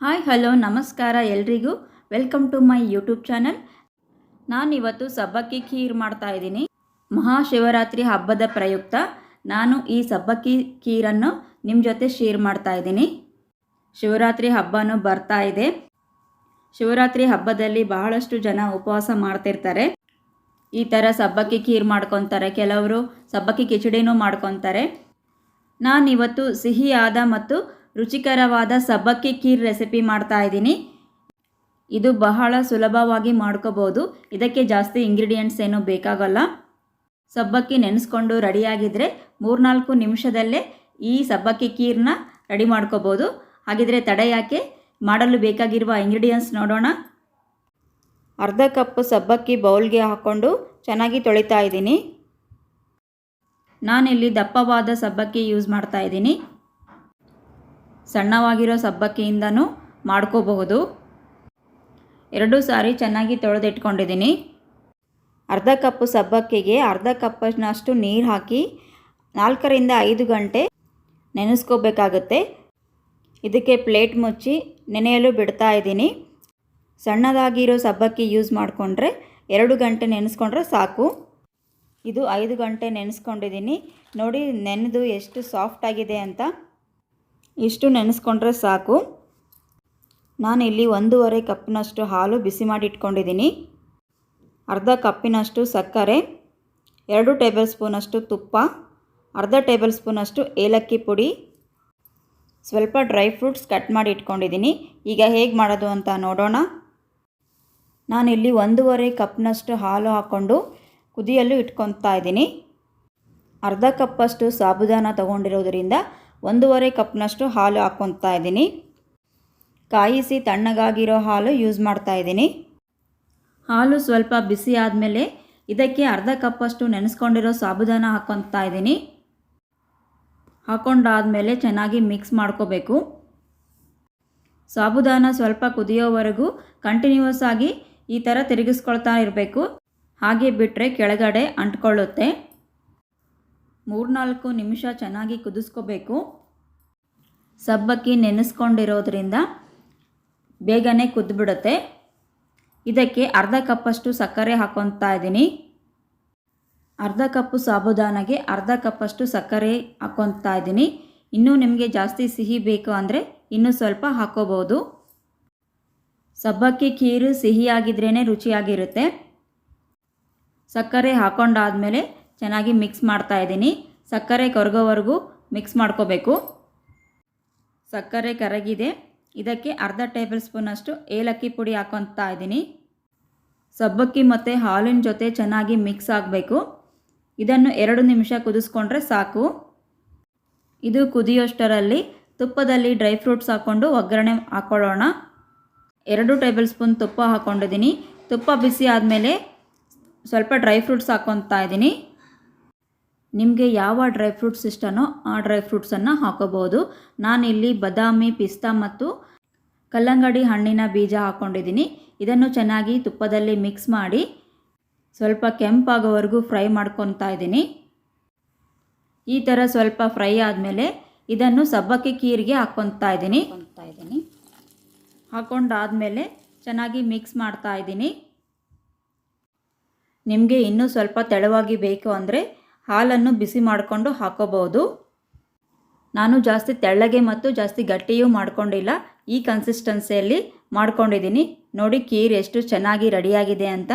Hi hello ನಮಸ್ಕಾರ ಎಲ್ರಿಗೂ. Welcome to my YouTube channel. ನಾನಿವತ್ತು ಸಬ್ಬಕ್ಕಿ ಖೀರ್ ಮಾಡ್ತಾಯಿದ್ದೀನಿ. ಮಹಾಶಿವರಾತ್ರಿ ಹಬ್ಬದ ಪ್ರಯುಕ್ತ ನಾನು ಈ ಸಬ್ಬಕ್ಕಿ ಖೀರನ್ನು ನಿಮ್ಮ ಜೊತೆ ಶೇರ್ ಮಾಡ್ತಾಯಿದ್ದೀನಿ. ಶಿವರಾತ್ರಿ ಹಬ್ಬನೂ ಬರ್ತಾ ಇದೆ. ಶಿವರಾತ್ರಿ ಹಬ್ಬದಲ್ಲಿ ಬಹಳಷ್ಟು ಜನ ಉಪವಾಸ ಮಾಡ್ತಿರ್ತಾರೆ. ಈ ಥರ ಸಬ್ಬಕ್ಕಿ ಖೀರ್ ಮಾಡ್ಕೊತಾರೆ, ಕೆಲವರು ಸಬ್ಬಕ್ಕಿ ಕಿಚಡಿನೂ ಮಾಡ್ಕೊತಾರೆ. ನಾನಿವತ್ತು ಸಿಹಿಯಾದ ಮತ್ತು ರುಚಿಕರವಾದ ಸಬ್ಬಕ್ಕಿ ಖೀರ್ ರೆಸಿಪಿ ಮಾಡ್ತಾಯಿದ್ದೀನಿ. ಇದು ಬಹಳ ಸುಲಭವಾಗಿ ಮಾಡ್ಕೋಬೋದು. ಇದಕ್ಕೆ ಜಾಸ್ತಿ ಇಂಗ್ರೀಡಿಯೆಂಟ್ಸ್ ಏನೂ ಬೇಕಾಗಲ್ಲ. ಸಬ್ಬಕ್ಕಿ ನೆನೆಸ್ಕೊಂಡು ರೆಡಿಯಾಗಿದ್ದರೆ 3-4 ನಿಮಿಷದಲ್ಲೇ ಈ ಸಬ್ಬಕ್ಕಿ ಖೀರನ್ನ ರೆಡಿ ಮಾಡ್ಕೋಬೋದು. ಹಾಗಿದ್ರೆ ತಡ ಯಾಕೆ, ಮಾಡಲು ಬೇಕಾಗಿರುವ ಇಂಗ್ರೀಡಿಯೆಂಟ್ಸ್ ನೋಡೋಣ. ಅರ್ಧ ಕಪ್ ಸಬ್ಬಕ್ಕಿ ಬೌಲ್ಗೆ ಹಾಕ್ಕೊಂಡು ಚೆನ್ನಾಗಿ ತೊಳಿತಾ ಇದ್ದೀನಿ. ನಾನಿಲ್ಲಿ ದಪ್ಪವಾದ ಸಬ್ಬಕ್ಕಿ ಯೂಸ್ ಮಾಡ್ತಾಯಿದ್ದೀನಿ. ಸಣ್ಣವಾಗಿರೋ ಸಬ್ಬಕ್ಕಿಯಿಂದನೂ ಮಾಡ್ಕೋಬಹುದು. 2 ಸಾರಿ ಚೆನ್ನಾಗಿ ತೊಳೆದಿಟ್ಕೊಂಡಿದ್ದೀನಿ. ಅರ್ಧ ಕಪ್ ಸಬ್ಬಕ್ಕಿಗೆ ಅರ್ಧ ಕಪ್ನಷ್ಟು ನೀರು ಹಾಕಿ 4-5 ಗಂಟೆ ನೆನೆಸ್ಕೋಬೇಕಾಗುತ್ತೆ. ಇದಕ್ಕೆ ಪ್ಲೇಟ್ ಮುಚ್ಚಿ ನೆನೆಯಲು ಬಿಡ್ತಾ ಇದ್ದೀನಿ. ಸಣ್ಣದಾಗಿರೋ ಸಬ್ಬಕ್ಕಿ ಯೂಸ್ ಮಾಡಿಕೊಂಡ್ರೆ 2 ಗಂಟೆ ನೆನೆಸ್ಕೊಂಡ್ರೆ ಸಾಕು. ಇದು 5 ಗಂಟೆ ನೆನೆಸ್ಕೊಂಡಿದ್ದೀನಿ. ನೋಡಿ ನೆನೆದು ಎಷ್ಟು ಸಾಫ್ಟ್ ಆಗಿದೆ ಅಂತ. ಇಷ್ಟು ನೆನೆಸ್ಕೊಂಡ್ರೆ ಸಾಕು. ನಾನಿಲ್ಲಿ 1.5 ಕಪ್ನಷ್ಟು ಹಾಲು ಬಿಸಿ ಮಾಡಿ ಇಟ್ಕೊಂಡಿದ್ದೀನಿ. ಅರ್ಧ ಕಪ್ಪಿನಷ್ಟು ಸಕ್ಕರೆ, 2 ಟೇಬಲ್ ಸ್ಪೂನಷ್ಟು ತುಪ್ಪ, ಅರ್ಧ ಟೇಬಲ್ ಸ್ಪೂನಷ್ಟು ಏಲಕ್ಕಿ ಪುಡಿ, ಸ್ವಲ್ಪ ಡ್ರೈ ಫ್ರೂಟ್ಸ್ ಕಟ್ ಮಾಡಿ ಇಟ್ಕೊಂಡಿದ್ದೀನಿ. ಈಗ ಹೇಗೆ ಮಾಡೋದು ಅಂತ ನೋಡೋಣ. ನಾನಿಲ್ಲಿ 1.5 ಕಪ್ನಷ್ಟು ಹಾಲು ಹಾಕ್ಕೊಂಡು ಕುದಿಯಲು ಇಟ್ಕೊತಾ ಇದ್ದೀನಿ. ಅರ್ಧ ಕಪ್ಪಷ್ಟು ಸಾಬುದಾನ ತೊಗೊಂಡಿರೋದ್ರಿಂದ 1.5 ಕಪ್ನಷ್ಟು ಹಾಲು ಹಾಕ್ಕೊತಾ ಇದ್ದೀನಿ. ಕಾಯಿಸಿ ತಣ್ಣಗಾಗಿರೋ ಹಾಲು ಯೂಸ್ ಮಾಡ್ತಾ ಇದ್ದೀನಿ. ಹಾಲು ಸ್ವಲ್ಪ ಬಿಸಿ ಆದಮೇಲೆ ಇದಕ್ಕೆ ಅರ್ಧ ಕಪ್ಪಷ್ಟು ನೆನೆಸ್ಕೊಂಡಿರೋ ಸಾಬುದಾನ ಹಾಕ್ಕೊತಾ ಇದ್ದೀನಿ. ಹಾಕ್ಕೊಂಡಾದಮೇಲೆ ಚೆನ್ನಾಗಿ ಮಿಕ್ಸ್ ಮಾಡ್ಕೋಬೇಕು. ಸಾಬುದಾನ ಸ್ವಲ್ಪ ಕುದಿಯೋವರೆಗೂ ಕಂಟಿನ್ಯೂಸ್ ಆಗಿ ಈ ಥರ ತಿರುಗಿಸ್ಕೊಳ್ತಾ ಇರಬೇಕು. ಹಾಗೆ ಬಿಟ್ಟರೆ ಕೆಳಗಡೆ ಅಂಟ್ಕೊಳ್ಳುತ್ತೆ. 3-4 ನಿಮಿಷ ಚೆನ್ನಾಗಿ ಕುದಿಸ್ಕೋಬೇಕು. ಸಬ್ಬಕ್ಕಿ ನೆನೆಸ್ಕೊಂಡಿರೋದ್ರಿಂದ ಬೇಗನೆ ಕುದ್ಬಿಡುತ್ತೆ. ಇದಕ್ಕೆ ಅರ್ಧ ಕಪ್ಪಷ್ಟು ಸಕ್ಕರೆ ಹಾಕ್ಕೊತಾ ಇದ್ದೀನಿ. ಅರ್ಧ ಕಪ್ಪು ಸಾಬುದಾನಗೆ ಅರ್ಧ ಕಪ್ಪಷ್ಟು ಸಕ್ಕರೆ ಹಾಕ್ಕೊತಾ ಇದ್ದೀನಿ. ಇನ್ನೂ ನಿಮಗೆ ಜಾಸ್ತಿ ಸಿಹಿ ಬೇಕು ಅಂದರೆ ಇನ್ನೂ ಸ್ವಲ್ಪ ಹಾಕ್ಕೋಬೋದು. ಸಬ್ಬಕ್ಕಿ ಖೀರು ಸಿಹಿಯಾಗಿದ್ರೇ ರುಚಿಯಾಗಿರುತ್ತೆ. ಸಕ್ಕರೆ ಹಾಕ್ಕೊಂಡಾದಮೇಲೆ ಚೆನ್ನಾಗಿ ಮಿಕ್ಸ್ ಮಾಡ್ತಾ ಇದ್ದೀನಿ. ಸಕ್ಕರೆ ಕರಗೋವರೆಗೂ ಮಿಕ್ಸ್ ಮಾಡ್ಕೋಬೇಕು. ಸಕ್ಕರೆ ಕರಗಿದೆ. ಇದಕ್ಕೆ ಅರ್ಧ ಟೇಬಲ್ ಸ್ಪೂನಷ್ಟು ಏಲಕ್ಕಿ ಪುಡಿ ಹಾಕ್ಕೊತಾ ಇದ್ದೀನಿ. ಸಬ್ಬಕ್ಕಿ ಮತ್ತು ಹಾಲಿನ ಜೊತೆ ಚೆನ್ನಾಗಿ ಮಿಕ್ಸ್ ಆಗಬೇಕು. ಇದನ್ನು 2 ನಿಮಿಷ ಕುದಿಸ್ಕೊಂಡ್ರೆ ಸಾಕು. ಇದು ಕುದಿಯೋಷ್ಟರಲ್ಲಿ ತುಪ್ಪದಲ್ಲಿ ಡ್ರೈ ಫ್ರೂಟ್ಸ್ ಹಾಕ್ಕೊಂಡು ಒಗ್ಗರಣೆ ಹಾಕ್ಕೊಳ್ಳೋಣ. 2 ಟೇಬಲ್ ಸ್ಪೂನ್ ತುಪ್ಪ ಹಾಕ್ಕೊಂಡಿದ್ದೀನಿ. ತುಪ್ಪ ಬಿಸಿ ಆದಮೇಲೆ ಸ್ವಲ್ಪ ಡ್ರೈ ಫ್ರೂಟ್ಸ್ ಹಾಕ್ಕೊತಾ ಇದ್ದೀನಿ. ನಿಮಗೆ ಯಾವ ಡ್ರೈ ಫ್ರೂಟ್ಸ್ ಇಷ್ಟನೋ ಆ ಡ್ರೈ ಫ್ರೂಟ್ಸನ್ನು ಹಾಕೋಬೋದು. ನಾನಿಲ್ಲಿ ಬಾದಾಮಿ, ಪಿಸ್ತಾ ಮತ್ತು ಕಲ್ಲಂಗಡಿ ಹಣ್ಣಿನ ಬೀಜ ಹಾಕ್ಕೊಂಡಿದ್ದೀನಿ. ಇದನ್ನು ಚೆನ್ನಾಗಿ ತುಪ್ಪದಲ್ಲಿ ಮಿಕ್ಸ್ ಮಾಡಿ ಸ್ವಲ್ಪ ಕೆಂಪಾಗೋವರೆಗೂ ಫ್ರೈ ಮಾಡ್ಕೊತಾ ಇದ್ದೀನಿ. ಈ ಥರ ಸ್ವಲ್ಪ ಫ್ರೈ ಆದಮೇಲೆ ಇದನ್ನು ಸಬ್ಬಕ್ಕಿ ಖೀರಿಗೆ ಹಾಕ್ಕೊತಾ ಇದ್ದೀನಿ. ಹಾಕ್ಕೊಂಡಾದಮೇಲೆ ಚೆನ್ನಾಗಿ ಮಿಕ್ಸ್ ಮಾಡ್ತಾ ಇದ್ದೀನಿ. ನಿಮಗೆ ಇನ್ನೂ ಸ್ವಲ್ಪ ತೆಳುವಾಗಿ ಬೇಕು ಅಂದರೆ ಹಾಲನ್ನು ಬಿಸಿ ಮಾಡಿಕೊಂಡು ಹಾಕೋಬಹುದು. ನಾನು ಜಾಸ್ತಿ ತೆಳ್ಳಗೆ ಮತ್ತು ಜಾಸ್ತಿ ಗಟ್ಟಿಯೂ ಮಾಡ್ಕೊಂಡಿಲ್ಲ. ಈ ಕನ್ಸಿಸ್ಟೆನ್ಸಿಯಲ್ಲಿ ಮಾಡ್ಕೊಂಡಿದ್ದೀನಿ. ನೋಡಿ ಖೀರ್ ಎಷ್ಟು ಚೆನ್ನಾಗಿ ರೆಡಿಯಾಗಿದೆ ಅಂತ.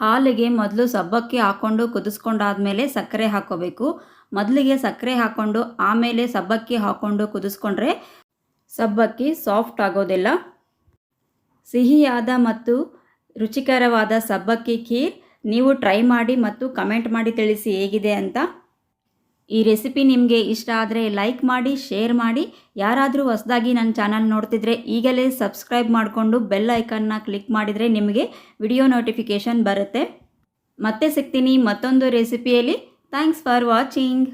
ಹಾಲಿಗೆ ಮೊದಲು ಸಬ್ಬಕ್ಕಿ ಹಾಕ್ಕೊಂಡು ಕುದಿಸ್ಕೊಂಡಾದಮೇಲೆ ಸಕ್ಕರೆ ಹಾಕ್ಕೋಬೇಕು. ಮೊದಲಿಗೆ ಸಕ್ಕರೆ ಹಾಕ್ಕೊಂಡು ಆಮೇಲೆ ಸಬ್ಬಕ್ಕಿ ಹಾಕ್ಕೊಂಡು ಕುದಿಸ್ಕೊಂಡ್ರೆ ಸಬ್ಬಕ್ಕಿ ಸಾಫ್ಟ್ ಆಗೋದಿಲ್ಲ. ಸಿಹಿಯಾದ ಮತ್ತು ರುಚಿಕರವಾದ ಸಬ್ಬಕ್ಕಿ ಖೀರ್ ನೀವು ಟ್ರೈ ಮಾಡಿ ಮತ್ತು ಕಮೆಂಟ್ ಮಾಡಿ ತಿಳಿಸಿ ಹೇಗಿದೆ ಅಂತ. ಈ ರೆಸಿಪಿ ನಿಮಗೆ ಇಷ್ಟ ಆದರೆ ಲೈಕ್ ಮಾಡಿ, ಶೇರ್ ಮಾಡಿ. ಯಾರಾದರೂ ಹೊಸದಾಗಿ ನನ್ನ ಚಾನಲ್ ನೋಡ್ತಿದ್ರೆ ಈಗಲೇ ಸಬ್ಸ್ಕ್ರೈಬ್ ಮಾಡಿಕೊಂಡು ಬೆಲ್ ಐಕನ್ನ ಕ್ಲಿಕ್ ಮಾಡಿದರೆ ನಿಮಗೆ ವಿಡಿಯೋ ನೋಟಿಫಿಕೇಷನ್ ಬರುತ್ತೆ. ಮತ್ತೆ ಸಿಗ್ತೀನಿ ಮತ್ತೊಂದು ರೆಸಿಪಿಯಲ್ಲಿ. Thanks for watching.